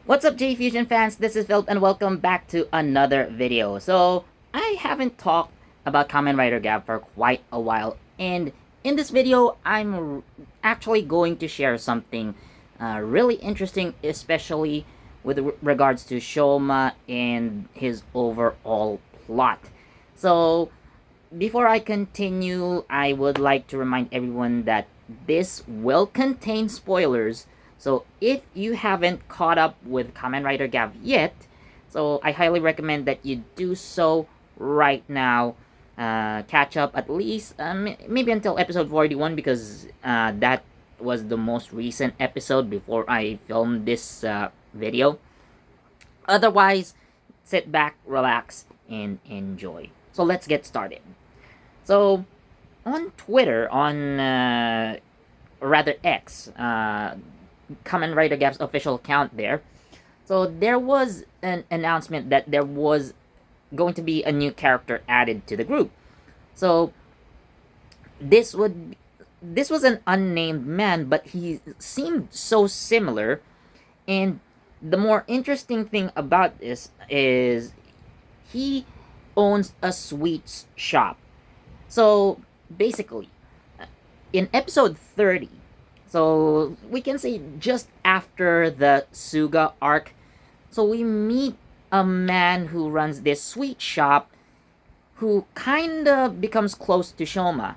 What's up, JEFusion fans? This is Philip and welcome back to another video. So, I haven't talked about Kamen Rider Gavv for quite a while, and in this video, I'm actually going to share something really interesting, especially with regards to Shouma and his overall plot. So, before I continue, I would like to remind everyone that this will contain spoilers. So if you haven't caught up with Kamen Rider Gavv yet, so I highly recommend that you do so right now. Catch up at least maybe until episode 41 because that was the most recent episode before I filmed this video. Otherwise, sit back, relax, and enjoy. So let's get started. So on Twitter, on or rather X, Kamen Rider Gav's official account there. So there was an announcement that there was going to be a new character added to the group. So this would this was an unnamed man, but he seemed so similar. And the more interesting thing about this is he owns a sweets shop. So basically, in episode 30, so we can say just after the Suga arc, so we meet a man who runs this sweet shop who kinda becomes close to Shouma.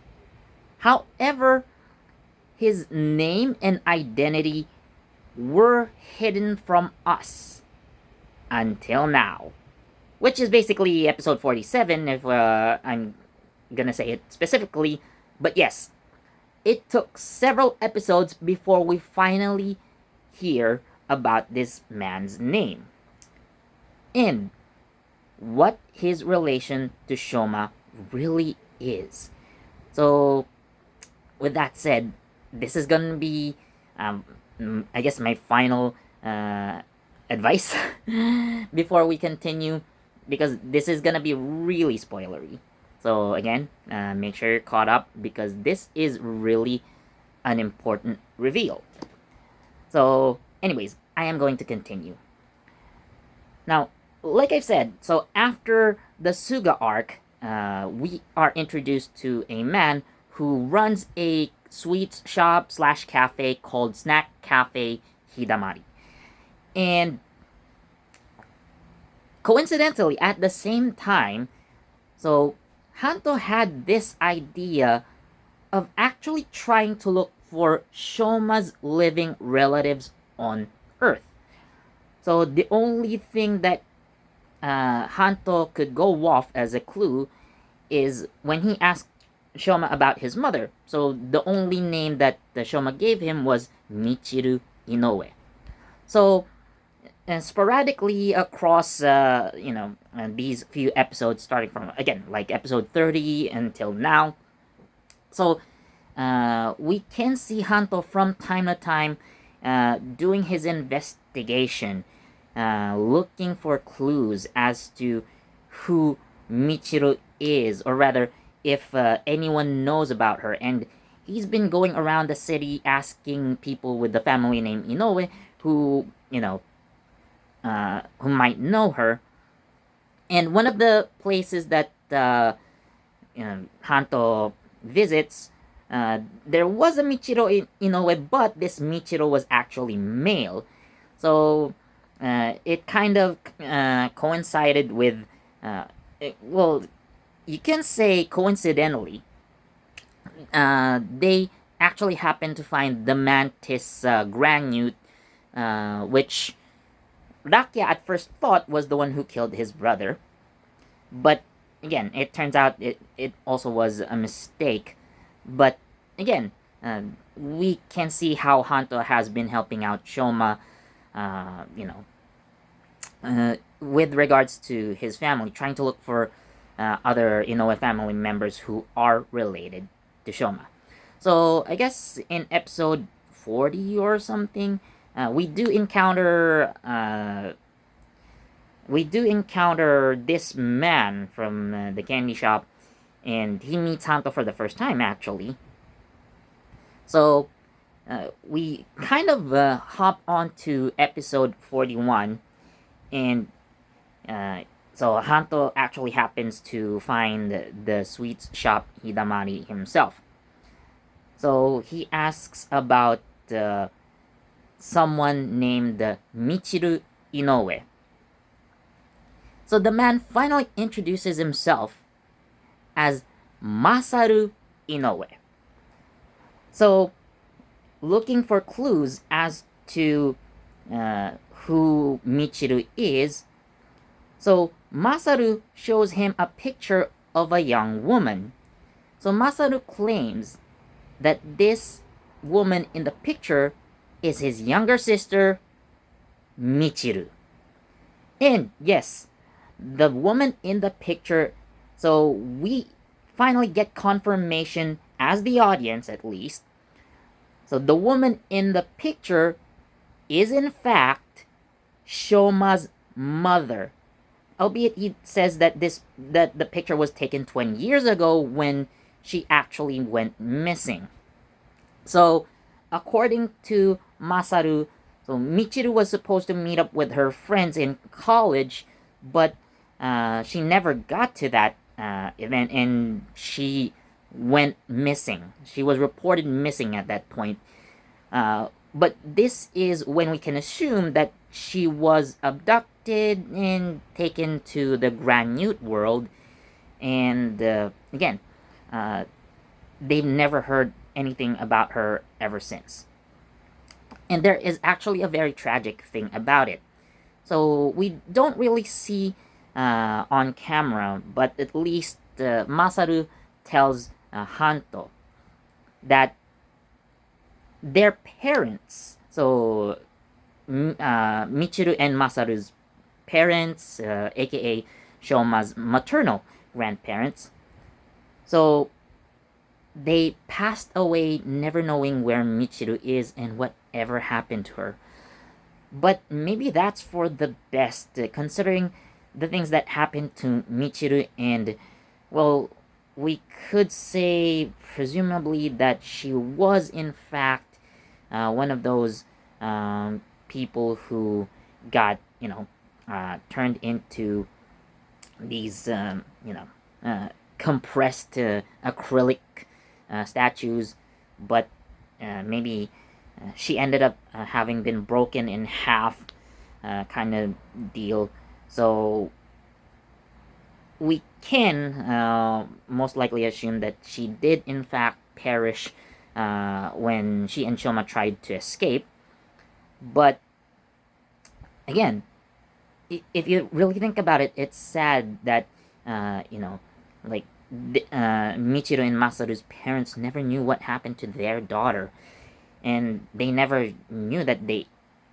However, his name and identity were hidden from us until now. Which is basically episode 47 if I'm gonna say it specifically. But yes, it took several episodes before we finally hear about this man's name and what his relation to Shouma really is. So, with that said, this is gonna be, I guess, my final advice before we continue because this is gonna be really spoilery. So again, make sure you're caught up because this is really an important reveal. So anyways, I am going to continue. Now, like I've said, so after the Suga arc, we are introduced to a man who runs a sweets shop slash cafe called Snack Cafe Hidamari. And coincidentally, at the same time, so Hanto had this idea of actually trying to look for Shoma's living relatives on Earth. So the only thing that Hanto could go off as a clue is when he asked Shoma about his mother. So the only name that the Shoma gave him was Michiru Inoue. So sporadically across these few episodes starting from again like episode 30 until now, so we can see Hanto from time to time doing his investigation, looking for clues as to who Michiru is, or rather if anyone knows about her. And he's been going around the city asking people with the family name Inoue who who might know her. And one of the places that Hanto visits, there was a Michiro Inoue, but this Michiro was actually male. So it kind of coincided with, well, you can say coincidentally, they actually happened to find the mantis granute, which Rakia at first thought was the one who killed his brother. But again, it turns out it also was a mistake. But again, we can see how Hanto has been helping out Shoma, with regards to his family, trying to look for other Inoue family members who are related to Shoma. So I guess in episode 40 or something, we do encounter this man from the candy shop, and he meets Hanto for the first time actually. So we kind of hop on to episode 41, and so Hanto actually happens to find the sweets shop Hidamari himself. So he asks about someone named Michiru Inoue. So the man finally introduces himself as Masaru Inoue. So, looking for clues as to who Michiru is, so Masaru shows him a picture of a young woman. So Masaru claims that this woman in the picture is his younger sister, Michiru. And yes, the woman in the picture, so we finally get confirmation, as the audience at least. So the woman in the picture is in fact Shouma's mother. Albeit he says that the picture was taken 20 years ago when she actually went missing. So according to Masaru, so Michiru was supposed to meet up with her friends in college, but she never got to that event, and she went missing. She was reported missing at that point. But this is when we can assume that she was abducted and taken to the Grand Newt world, and again, they've never heard anything about her ever since. And there is actually a very tragic thing about it. So we don't really see on camera, but at least Masaru tells Hanto that their parents, so Michiru and Masaru's parents, aka Shouma's maternal grandparents, so they passed away never knowing where Michiru is and whatever happened to her. But maybe that's for the best, considering the things that happened to Michiru, and, well, we could say, presumably, that she was, in fact, one of those people who got, turned into these, compressed acrylic statues, but maybe she ended up having been broken in half, kind of deal. So we can most likely assume that she did in fact perish when she and Shouma tried to escape. But again, if you really think about it, it's sad that like Michiru and Masaru's parents never knew what happened to their daughter, and they never knew that they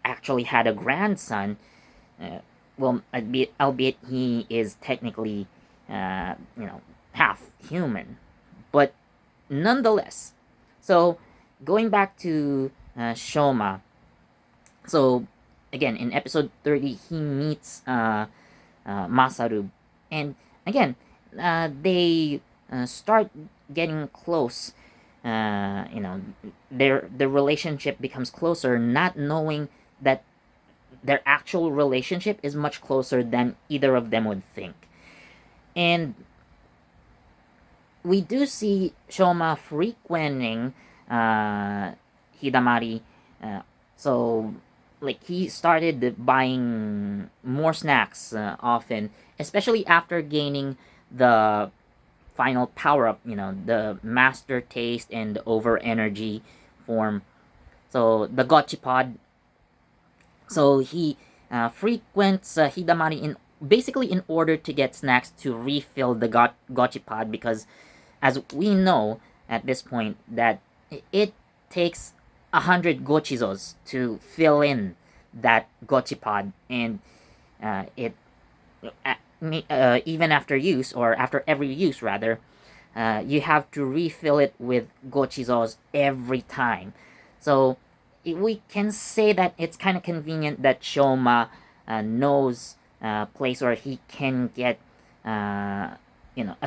actually had a grandson. Well, albeit he is technically, half human, but nonetheless. So, going back to Shouma, so again, in episode 30, he meets Masaru, and again, they start getting close. Their relationship becomes closer, not knowing that their actual relationship is much closer than either of them would think. And we do see Shouma frequenting Hidamari. So, like, he started buying more snacks often, especially after gaining the final power-up, the master taste and over energy form. So, the Gochipod. So, he frequents Hidamari basically in order to get snacks to refill the Gochipod, because as we know at this point that it takes 100 gochizos to fill in that Gochipod, and even after use, or after every use rather, you have to refill it with gochizos every time. So we can say that it's kind of convenient that Shouma knows a place where he can get a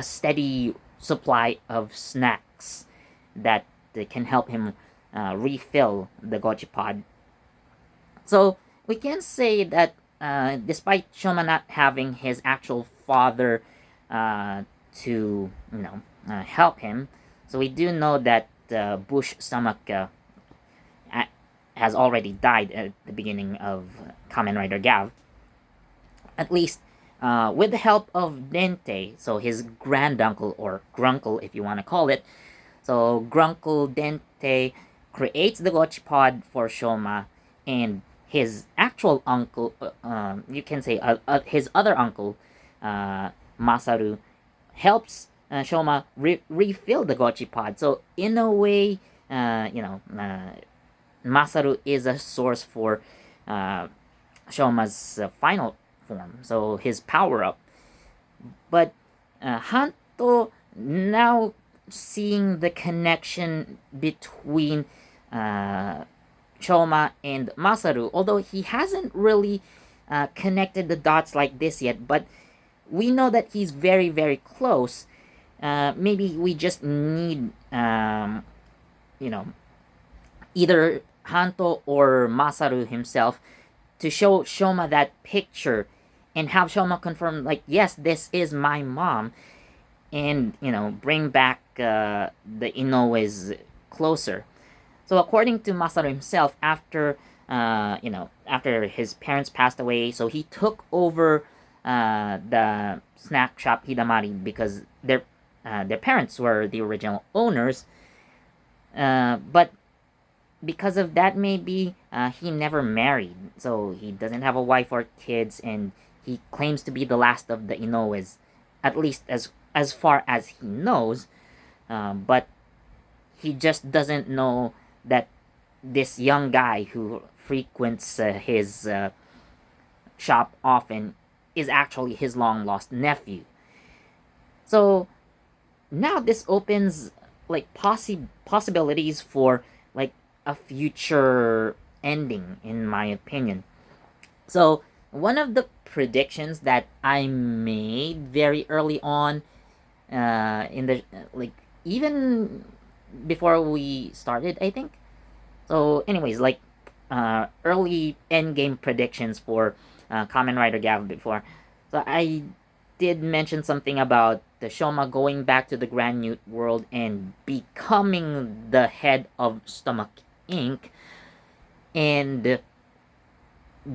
steady supply of snacks that can help him refill the gochi pod. So we can say that despite Shouma not having his actual father to help him, so we do know that Bush stomach has already died at the beginning of Kamen Rider Gavv. At least with the help of Dente, so his granduncle or grunkle if you want to call it. So Grunkle Dente creates the Gochi pod for Shouma, and his actual uncle, you can say his other uncle, Masaru, helps Shouma refill the Gochi pod. So in a way, Masaru is a source for Shouma's final form, so his power up. But Hanto, now seeing the connection between Shouma and Masaru, although he hasn't really connected the dots like this yet, but we know that he's very, very close. Maybe we just need, either Hanto or Masaru himself to show Shouma that picture and have Shouma confirm, like, yes, this is my mom, and bring back the Inoue's closer. So according to Masaru himself, after after his parents passed away, so he took over the snack shop Hidamari because their parents were the original owners. But because of that, maybe he never married, so he doesn't have a wife or kids, and he claims to be the last of the Inoues, at least as far as he knows. But he just doesn't know that this young guy who frequents his shop often is actually his long lost nephew. So now this opens like possibilities for like a future ending, in my opinion. So one of the predictions that I made very early on, in the like even before we started, I think. So, anyways, like early end game predictions for Kamen Rider Gavv before. So I did mention something about the Shouma going back to the Grand Newt world and becoming the head of Stomach Inc. and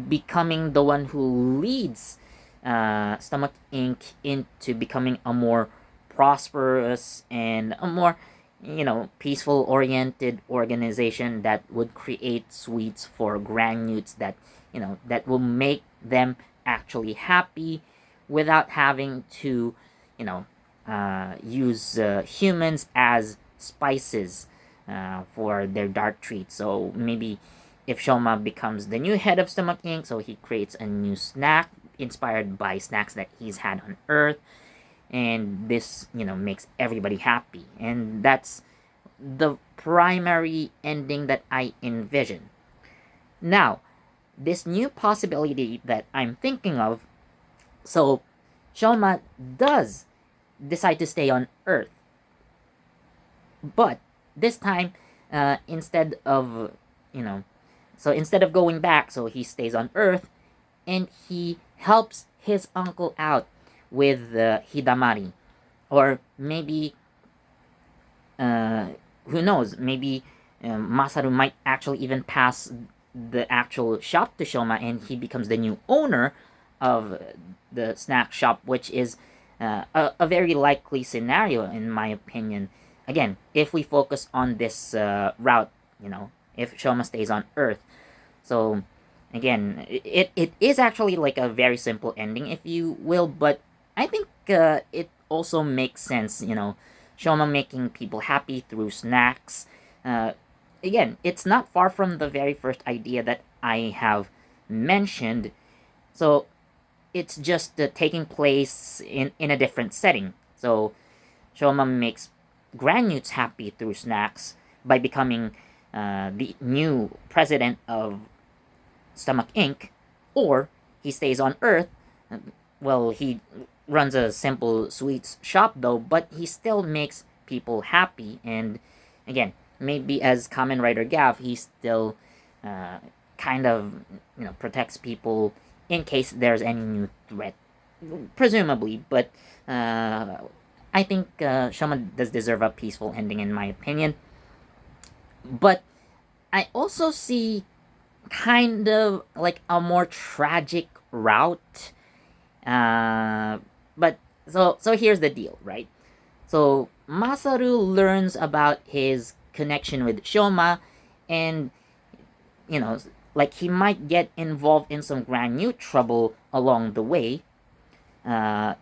becoming the one who leads Stomach Inc. into becoming a more prosperous and a more peaceful oriented organization that would create suites for Grand Newts that that will make them actually happy without having to use humans as spices for their dark treats. So maybe if Shouma becomes the new head of Stomach Inc., so he creates a new snack inspired by snacks that he's had on Earth, and this makes everybody happy, and that's the primary ending that I envision. Now, this new possibility that I'm thinking of, so Shouma does decide to stay on Earth, but this time instead of instead of going back, so he stays on Earth and he helps his uncle out with Hidamari, or maybe who knows, maybe Masaru might actually even pass the actual shop to Shouma and he becomes the new owner of the snack shop, which is a very likely scenario in my opinion. Again, if we focus on this route, if Shouma stays on Earth. So again, it is actually like a very simple ending, if you will, but I think it also makes sense, Shouma making people happy through snacks. Again, it's not far from the very first idea that I have mentioned, so it's just taking place in a different setting. So Shouma makes Grand Newts happy through snacks by becoming the new president of Stomach Inc., or he stays on Earth. Well, he runs a simple sweets shop though, but he still makes people happy, and again, maybe as Kamen Rider Gavv, he still uh, kind of protects people in case there's any new threat, presumably. But I think Shouma does deserve a peaceful ending, in my opinion. But I also see kind of like a more tragic route. But so here's the deal, right? So Masaru learns about his connection with Shouma, and you know, like he might get involved in some grand new trouble along the way. Uh,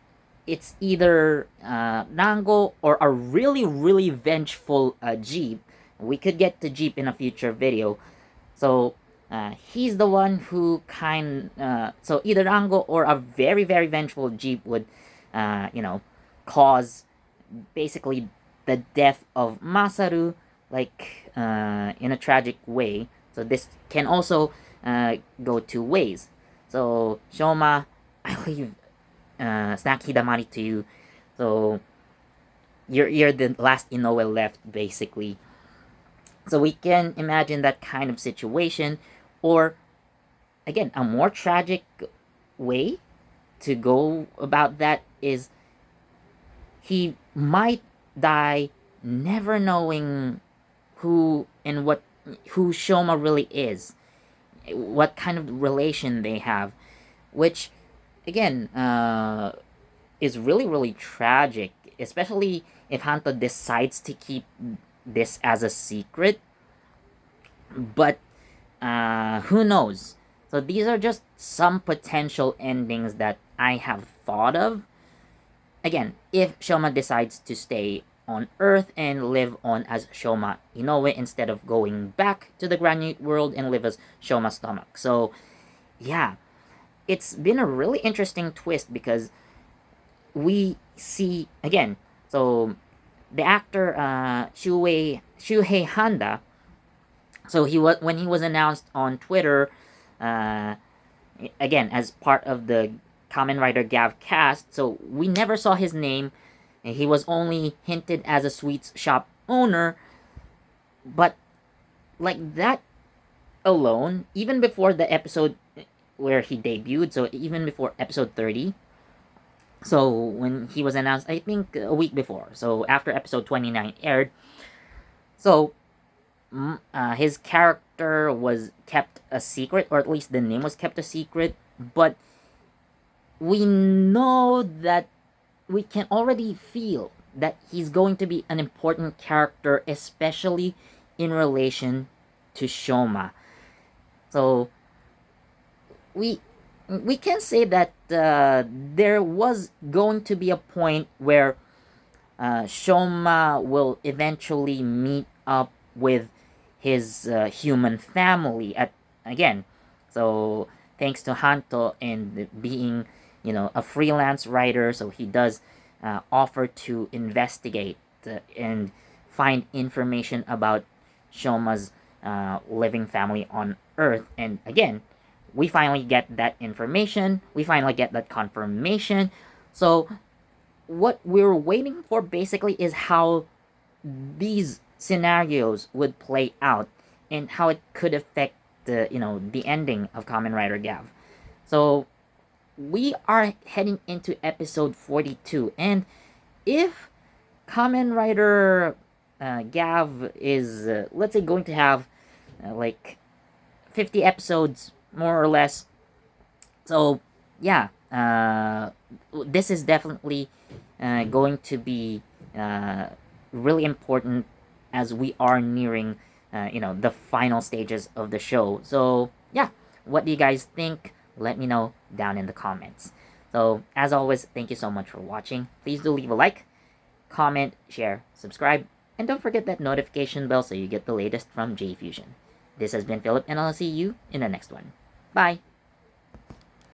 it's either Rango or a really vengeful Jeep. We could get to Jeep in a future video. So he's the one who so either Rango or a very vengeful Jeep would, cause basically the death of Masaru, like in a tragic way. So this can also go two ways. So Shouma, I leave Snack Hidamari to you. So you're the last Inoue left, basically. So we can imagine that kind of situation, or again, a more tragic way to go about that is he might die never knowing who Shouma really is, what kind of relation they have, which again is really tragic, especially if Hanto decides to keep this as a secret. But who knows? So these are just some potential endings that I have thought of. Again, if Shouma decides to stay on Earth and live on as Shouma Inoue instead of going back to the Granite World and live as Shouma Stomach. So, yeah, it's been a really interesting twist because we see, again, so the actor Shuhei Handa, so when he was announced on Twitter, uh, again, as part of the Kamen Rider Gavv cast, so we never saw his name. He was only hinted as a sweets shop owner, but like that alone, even before the episode where he debuted, so even before episode 30, so when he was announced, I think a week before, so after episode 29 aired, so his character was kept a secret, or at least the name was kept a secret, but we know that we can already feel that he's going to be an important character, especially in relation to Shouma. So we can say that there was going to be a point where Shouma will eventually meet up with his human family again. So thanks to Hanto and being a freelance writer, so he does offer to investigate and find information about Shouma's living family on Earth. And again, we finally get that information. We finally get that confirmation. So what we're waiting for basically is how these scenarios would play out and how it could affect the ending of Kamen Rider Gavv. So we are heading into episode 42, and if Kamen Rider Gavv is let's say going to have like 50 episodes more or less, so yeah, this is definitely going to be really important as we are nearing the final stages of the show. So yeah, what do you guys think? Let me know down in the comments. So as always, thank you so much for watching. Please do leave a like, comment, share, subscribe, and don't forget that notification bell so you get the latest from JEFusion. This has been Philip, and I'll see you in the next one. Bye!